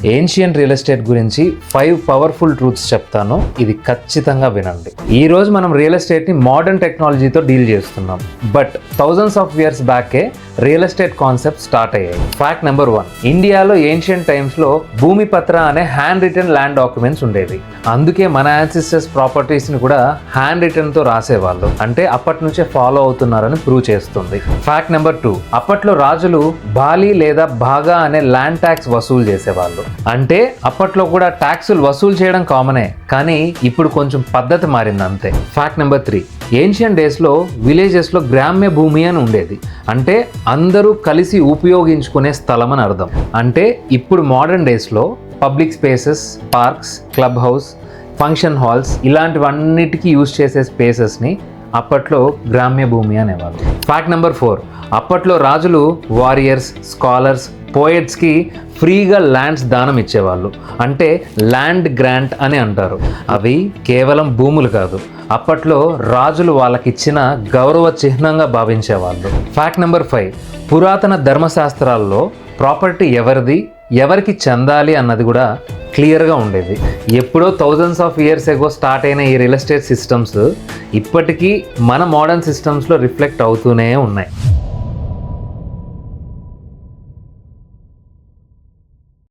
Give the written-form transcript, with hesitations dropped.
Ancient real estate గురించి 5 powerful truths చెప్తాను, ఇది ఖచ్చితంగా వినండి. ఈ రోజు మనం రియల్ ఎస్టేట్ని మోడర్న్ టెక్నాలజీతో డీల్ చేస్తున్నాం, బట్ థౌజండ్స్ ఆఫ్ ఇయర్స్ బ్యాకే రియల్ ఎస్టేట్ కాన్సెప్ట్ స్టార్ట్ అయ్యాయి. ఫ్యాక్ట్ నెంబర్ 1, ఇండియాలో ఏన్షియంట్ టైమ్స్లో భూమి పత్ర అనే హ్యాండ్ రిటన్ ల్యాండ్ డాక్యుమెంట్స్ ఉండేవి. అందుకే మన యాన్సిస్టర్స్ ప్రాపర్టీస్ని కూడా హ్యాండ్ రిటన్తో రాసేవాళ్ళు, అంటే అప్పటి నుంచే ఫాలో అవుతున్నారని ప్రూవ్ చేస్తుంది. ఫ్యాక్ట్ నెంబర్ 2, అప్పట్లో రాజులు బాలి లేదా బాగా అనే ల్యాండ్ ట్యాక్స్ వసూలు చేసేవాళ్ళు. అంటే అప్పట్లో కూడా ట్యాక్సులు వసూలు చేయడం కామనే, కానీ ఇప్పుడు కొంచెం పద్ధతి మారింది అంతే. ఫ్యాక్ట్ నెంబర్ 3, ఏన్షియంట్ డేస్లో విలేజెస్లో గ్రామ్య భూమి అని ఉండేది, అంటే అందరూ కలిసి ఉపయోగించుకునే స్థలం అని అర్థం. అంటే ఇప్పుడు మోడర్న్ డేస్లో public spaces, parks, club house, function halls ఇలాంటివన్నిటికీ యూజ్ చేసే స్పేసెస్ని అప్పట్లో గ్రామ్య భూమి అనేవాళ్ళు. ఫ్యాక్ట్ నెంబర్ 4, అప్పట్లో రాజులు వారియర్స్, స్కాలర్స్, పోయట్స్కి ఫ్రీగా ల్యాండ్స్ దానం ఇచ్చేవాళ్ళు, అంటే ల్యాండ్ గ్రాంట్ అని అంటారు. అవి కేవలం భూములు కాదు, అప్పట్లో రాజులు వాళ్ళకిచ్చిన గౌరవ చిహ్నంగా భావించేవాళ్ళు. ఫ్యాక్ట్ నెంబర్ 5, పురాతన ధర్మశాస్త్రాల్లో ప్రాపర్టీ ఎవరిది, ఎవరికి చెందాలి అన్నది కూడా క్లియర్గా ఉండేది. ఎప్పుడో thousands of years ago start అయిన ఈ రియల్ ఎస్టేట్ సిస్టమ్స్ ఇప్పటికీ మన మోడర్న్ సిస్టమ్స్లో రిఫ్లెక్ట్ అవుతూనే ఉన్నాయి.